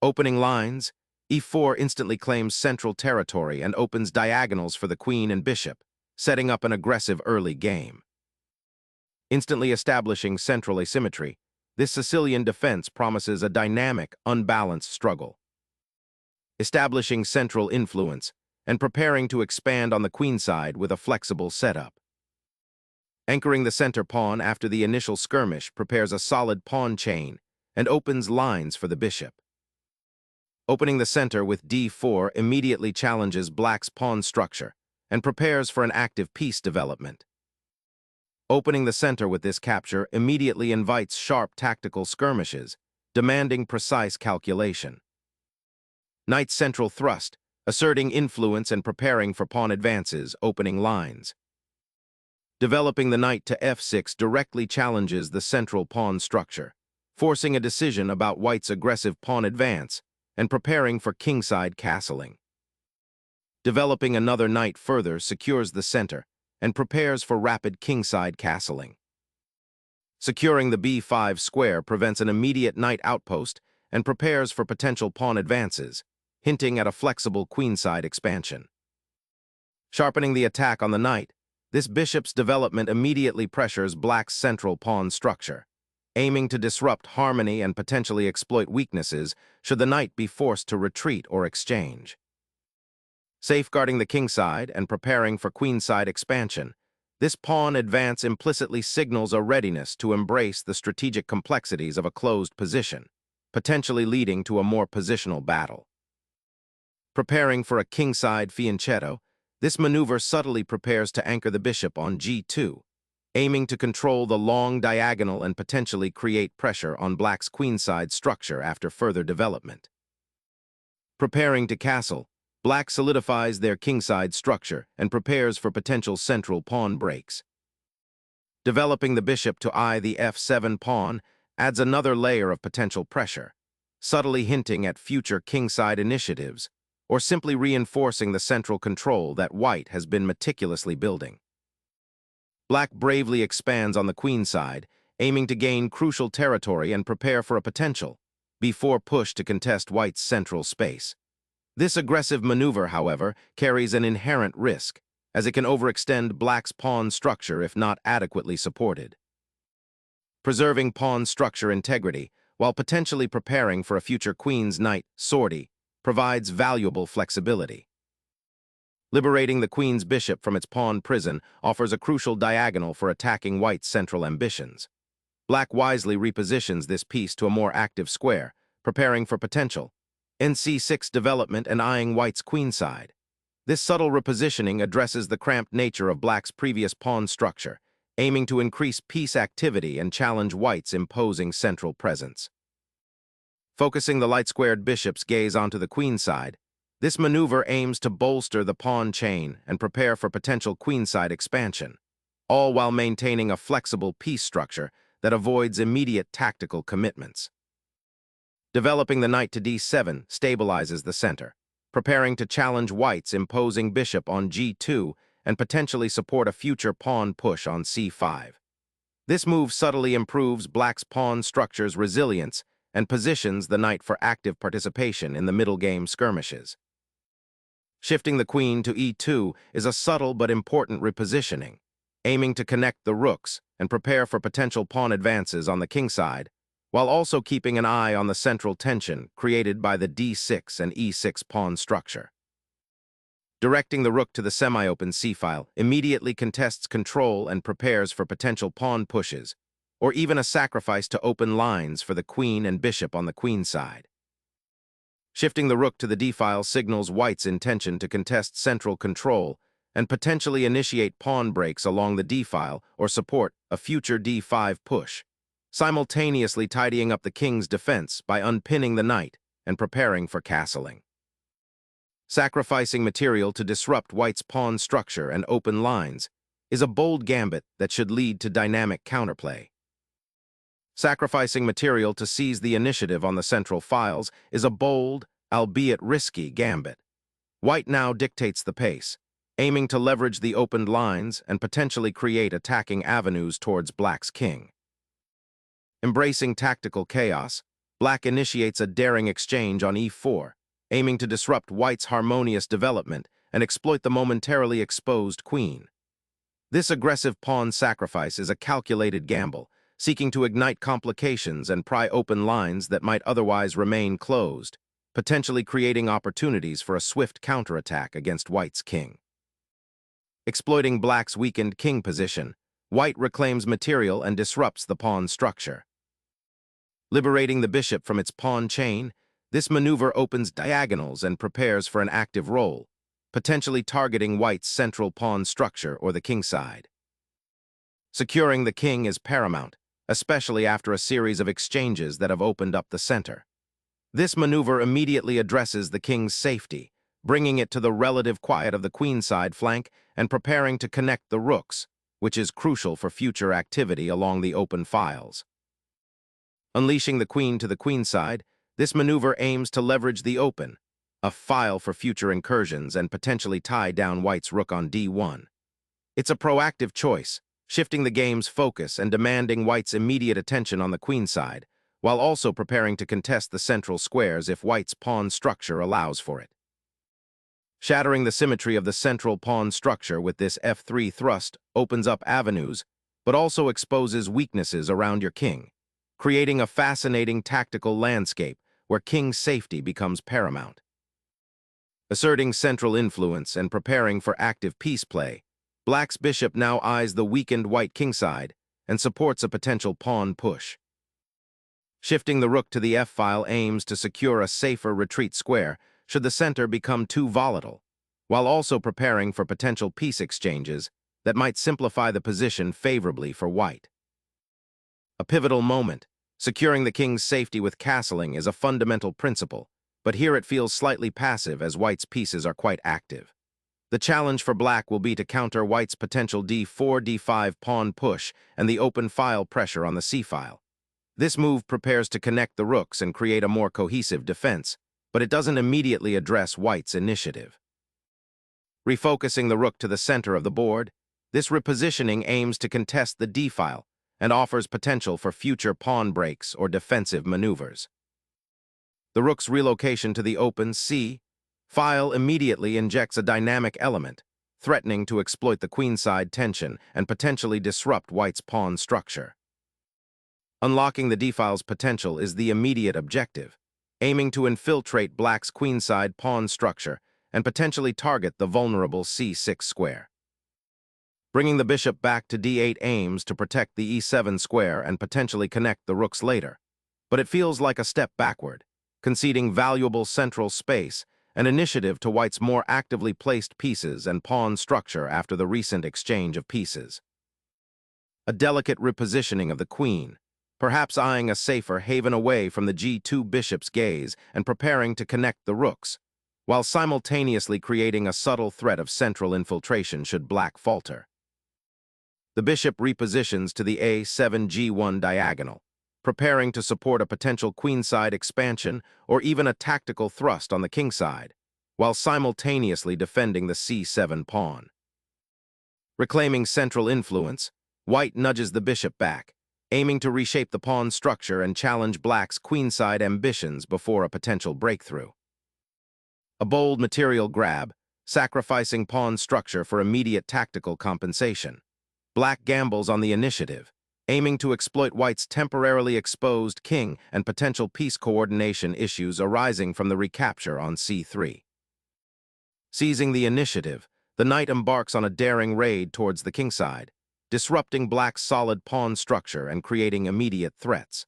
Opening lines, e4 instantly claims central territory and opens diagonals for the queen and bishop, setting up an aggressive early game. Instantly establishing central asymmetry, this Sicilian defense promises a dynamic, unbalanced struggle. Establishing central influence and preparing to expand on the queenside with a flexible setup. Anchoring the center pawn after the initial skirmish prepares a solid pawn chain and opens lines for the bishop. Opening the center with d4 immediately challenges black's pawn structure and prepares for an active piece development. Opening the center with this capture immediately invites sharp tactical skirmishes, demanding precise calculation. Knight central thrust, asserting influence and preparing for pawn advances, opening lines. Developing the knight to f6 directly challenges the central pawn structure, forcing a decision about white's aggressive pawn advance and preparing for kingside castling. Developing another knight further secures the center and prepares for rapid kingside castling. Securing the b5 square prevents an immediate knight outpost and prepares for potential pawn advances, hinting at a flexible queenside expansion. Sharpening the attack on the knight, this bishop's development immediately pressures black's central pawn structure, aiming to disrupt harmony and potentially exploit weaknesses should the knight be forced to retreat or exchange. Safeguarding the kingside and preparing for queenside expansion, this pawn advance implicitly signals a readiness to embrace the strategic complexities of a closed position, potentially leading to a more positional battle. Preparing for a kingside fianchetto, this maneuver subtly prepares to anchor the bishop on g2, aiming to control the long diagonal and potentially create pressure on black's queenside structure after further development. Preparing to castle, black solidifies their kingside structure and prepares for potential central pawn breaks. Developing the bishop to eye the f7 pawn adds another layer of potential pressure, subtly hinting at future kingside initiatives, or simply reinforcing the central control that white has been meticulously building. Black bravely expands on the queenside, aiming to gain crucial territory and prepare for a potential b4 push to contest white's central space. This aggressive maneuver, however, carries an inherent risk, as it can overextend black's pawn structure if not adequately supported. Preserving pawn structure integrity, while potentially preparing for a future queen's knight sortie, provides valuable flexibility. Liberating the queen's bishop from its pawn prison offers a crucial diagonal for attacking white's central ambitions. Black wisely repositions this piece to a more active square, preparing for potential nc6 development and eyeing white's queenside. This subtle repositioning addresses the cramped nature of black's previous pawn structure, aiming to increase piece activity and challenge white's imposing central presence. Focusing the light-squared bishop's gaze onto the queenside, this maneuver aims to bolster the pawn chain and prepare for potential queenside expansion, all while maintaining a flexible piece structure that avoids immediate tactical commitments. Developing the knight to d7 stabilizes the center, preparing to challenge white's imposing bishop on g2 and potentially support a future pawn push on c5. This move subtly improves black's pawn structure's resilience and positions the knight for active participation in the middle game skirmishes. Shifting the queen to e2 is a subtle but important repositioning, aiming to connect the rooks and prepare for potential pawn advances on the kingside, while also keeping an eye on the central tension created by the d6 and e6 pawn structure. Directing the rook to the semi-open c-file immediately contests control and prepares for potential pawn pushes, or even a sacrifice to open lines for the queen and bishop on the queenside. Shifting the rook to the d-file signals white's intention to contest central control and potentially initiate pawn breaks along the d-file or support a future d5 push, simultaneously tidying up the king's defense by unpinning the knight and preparing for castling. Sacrificing material to disrupt white's pawn structure and open lines is a bold gambit that should lead to dynamic counterplay. Sacrificing material to seize the initiative on the central files is a bold, albeit risky, gambit. White now dictates the pace, aiming to leverage the opened lines and potentially create attacking avenues towards black's king. Embracing tactical chaos, Black initiates a daring exchange on e4, aiming to disrupt white's harmonious development and exploit the momentarily exposed queen. This aggressive pawn sacrifice is a calculated gamble, seeking to ignite complications and pry open lines that might otherwise remain closed, potentially creating opportunities for a swift counterattack against white's king. Exploiting black's weakened king position, white reclaims material and disrupts the pawn structure. Liberating the bishop from its pawn chain, this maneuver opens diagonals and prepares for an active role, potentially targeting white's central pawn structure or the kingside. Securing the king is paramount, especially after a series of exchanges that have opened up the center. This maneuver immediately addresses the king's safety, bringing it to the relative quiet of the queenside flank and preparing to connect the rooks, which is crucial for future activity along the open files. Unleashing the queen to the queenside, this maneuver aims to leverage the open, a file for future incursions and potentially tie down white's rook on d1. It's a proactive choice, shifting the game's focus and demanding white's immediate attention on the queenside, while also preparing to contest the central squares if white's pawn structure allows for it. Shattering the symmetry of the central pawn structure with this f3 thrust opens up avenues, but also exposes weaknesses around your king, creating a fascinating tactical landscape where king's safety becomes paramount. Asserting central influence and preparing for active piece play, black's bishop now eyes the weakened white kingside and supports a potential pawn push. Shifting the rook to the f-file aims to secure a safer retreat square should the center become too volatile, while also preparing for potential piece exchanges that might simplify the position favorably for white. A pivotal moment, securing the king's safety with castling is a fundamental principle, but here it feels slightly passive as white's pieces are quite active. The challenge for black will be to counter white's potential d4-d5 pawn push and the open file pressure on the c-file. This move prepares to connect the rooks and create a more cohesive defense, but it doesn't immediately address white's initiative. Refocusing the rook to the center of the board, this repositioning aims to contest the d-file and offers potential for future pawn breaks or defensive maneuvers. The rook's relocation to the open c-file immediately injects a dynamic element, threatening to exploit the queenside tension and potentially disrupt white's pawn structure. Unlocking the d-file's potential is the immediate objective, aiming to infiltrate black's queenside pawn structure and potentially target the vulnerable c6 square. Bringing the bishop back to d8 aims to protect the e7 square and potentially connect the rooks later, but it feels like a step backward, conceding valuable central space and initiative to white's more actively placed pieces and pawn structure after the recent exchange of pieces. A delicate repositioning of the queen, perhaps eyeing a safer haven away from the g2 bishop's gaze and preparing to connect the rooks, while simultaneously creating a subtle threat of central infiltration should black falter. The bishop repositions to the a7-g1 diagonal, preparing to support a potential queenside expansion or even a tactical thrust on the kingside, while simultaneously defending the c7 pawn. Reclaiming central influence, white nudges the bishop back, aiming to reshape the pawn structure and challenge black's queenside ambitions before a potential breakthrough. A bold material grab, sacrificing pawn structure for immediate tactical compensation. Black gambles on the initiative, aiming to exploit white's temporarily exposed king and potential piece coordination issues arising from the recapture on c3. Seizing the initiative, the knight embarks on a daring raid towards the kingside, disrupting black's solid pawn structure and creating immediate threats.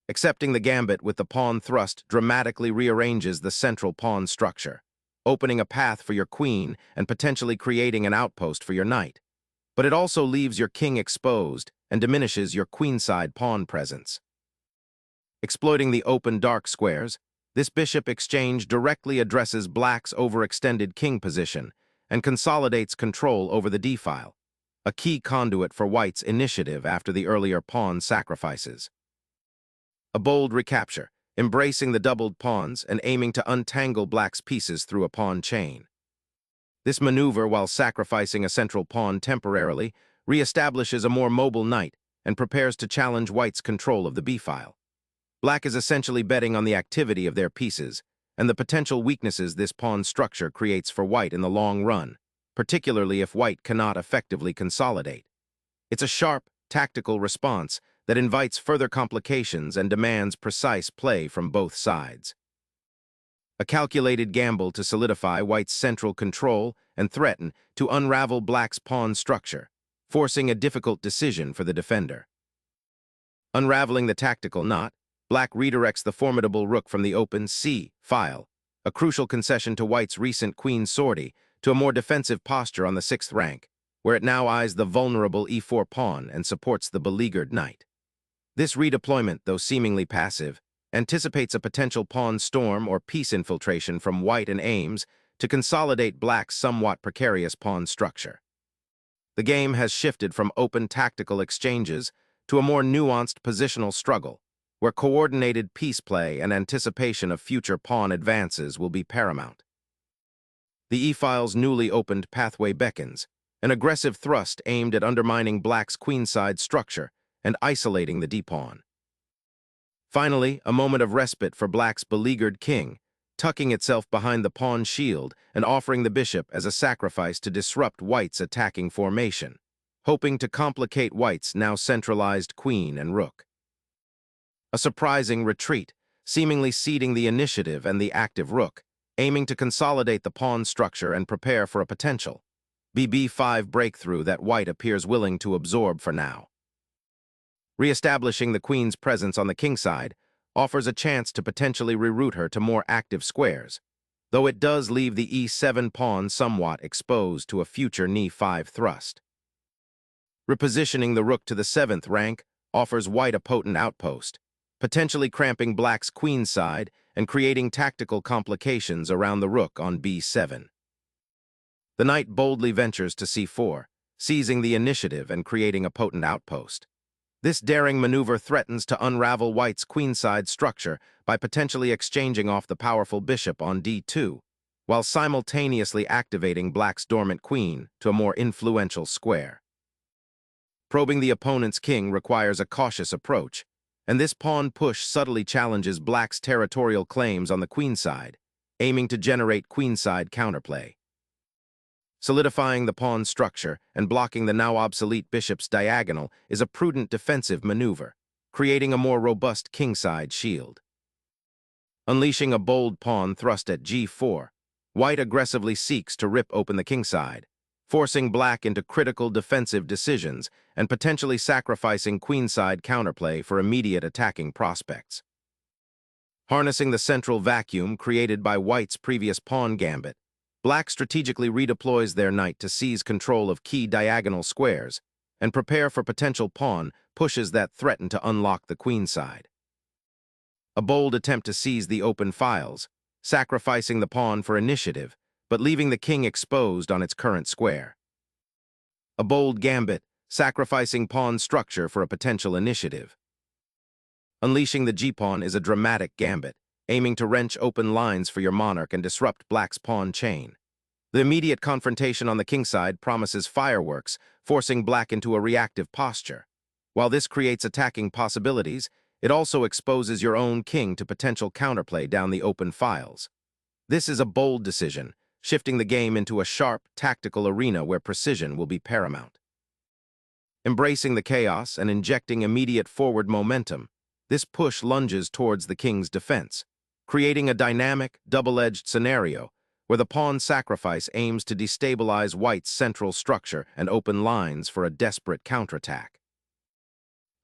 Accepting the gambit with the pawn thrust dramatically rearranges the central pawn structure, opening a path for your queen and potentially creating an outpost for your knight. But it also leaves your king exposed and diminishes your queenside pawn presence. Exploiting the open dark squares, this bishop exchange directly addresses black's overextended king position and consolidates control over the d-file, a key conduit for white's initiative after the earlier pawn sacrifices. A bold recapture, embracing the doubled pawns and aiming to untangle black's pieces through a pawn chain. This maneuver, while sacrificing a central pawn temporarily, reestablishes a more mobile knight and prepares to challenge white's control of the b-file. Black is essentially betting on the activity of their pieces and the potential weaknesses this pawn structure creates for white in the long run, particularly if white cannot effectively consolidate. It's a sharp, tactical response that invites further complications and demands precise play from both sides. A calculated gamble to solidify white's central control and threaten to unravel black's pawn structure, forcing a difficult decision for the defender. Unraveling the tactical knot, black redirects the formidable rook from the open c file, a crucial concession to white's recent queen sortie, to a more defensive posture on the 6th rank, where it now eyes the vulnerable e4 pawn and supports the beleaguered knight. This redeployment, though seemingly passive, anticipates a potential pawn storm or piece infiltration from white and aims to consolidate black's somewhat precarious pawn structure. The game has shifted from open tactical exchanges to a more nuanced positional struggle, where coordinated piece play and anticipation of future pawn advances will be paramount. The e-file's newly opened pathway beckons, an aggressive thrust aimed at undermining black's queenside structure and isolating the d-pawn. Finally, a moment of respite for black's beleaguered king, tucking itself behind the pawn shield and offering the bishop as a sacrifice to disrupt white's attacking formation, hoping to complicate white's now centralized queen and rook. A surprising retreat, seemingly ceding the initiative and the active rook, aiming to consolidate the pawn structure and prepare for a potential BB5 breakthrough that white appears willing to absorb for now. Re-establishing the queen's presence on the kingside offers a chance to potentially reroute her to more active squares, though it does leave the e7 pawn somewhat exposed to a future e5 thrust. Repositioning the rook to the 7th rank offers white a potent outpost, potentially cramping black's queenside and creating tactical complications around the rook on b7. The knight boldly ventures to c4, seizing the initiative and creating a potent outpost. This daring maneuver threatens to unravel white's queenside structure by potentially exchanging off the powerful bishop on d2, while simultaneously activating black's dormant queen to a more influential square. Probing the opponent's king requires a cautious approach, and this pawn push subtly challenges black's territorial claims on the queenside, aiming to generate queenside counterplay. Solidifying the pawn structure and blocking the now obsolete bishop's diagonal is a prudent defensive maneuver, creating a more robust kingside shield. Unleashing a bold pawn thrust at g4, white aggressively seeks to rip open the kingside, forcing black into critical defensive decisions and potentially sacrificing queenside counterplay for immediate attacking prospects. Harnessing the central vacuum created by white's previous pawn gambit, black strategically redeploys their knight to seize control of key diagonal squares and prepare for potential pawn pushes that threaten to unlock the queenside. A bold attempt to seize the open files, sacrificing the pawn for initiative, but leaving the king exposed on its current square. A bold gambit, sacrificing pawn structure for a potential initiative. Unleashing the g-pawn is a dramatic gambit, aiming to wrench open lines for your monarch and disrupt black's pawn chain. The immediate confrontation on the kingside promises fireworks, forcing black into a reactive posture. While this creates attacking possibilities, it also exposes your own king to potential counterplay down the open files. This is a bold decision, shifting the game into a sharp, tactical arena where precision will be paramount. Embracing the chaos and injecting immediate forward momentum, this push lunges towards the king's defense, creating a dynamic, double-edged scenario where the pawn sacrifice aims to destabilize white's central structure and open lines for a desperate counterattack.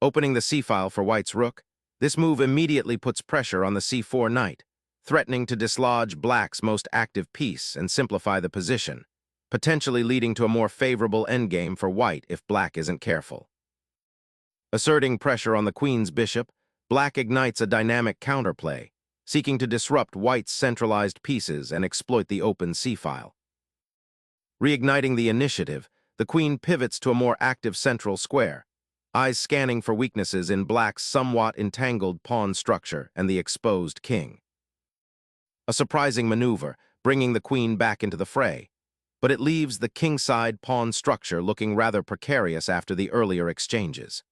Opening the c-file for white's rook, this move immediately puts pressure on the c4 knight, threatening to dislodge black's most active piece and simplify the position, potentially leading to a more favorable endgame for white if black isn't careful. Asserting pressure on the queen's bishop, black ignites a dynamic counterplay, seeking to disrupt white's centralized pieces and exploit the open c-file. Reigniting the initiative, the queen pivots to a more active central square, eyes scanning for weaknesses in black's somewhat entangled pawn structure and the exposed king. A surprising maneuver, bringing the queen back into the fray, but it leaves the kingside pawn structure looking rather precarious after the earlier exchanges.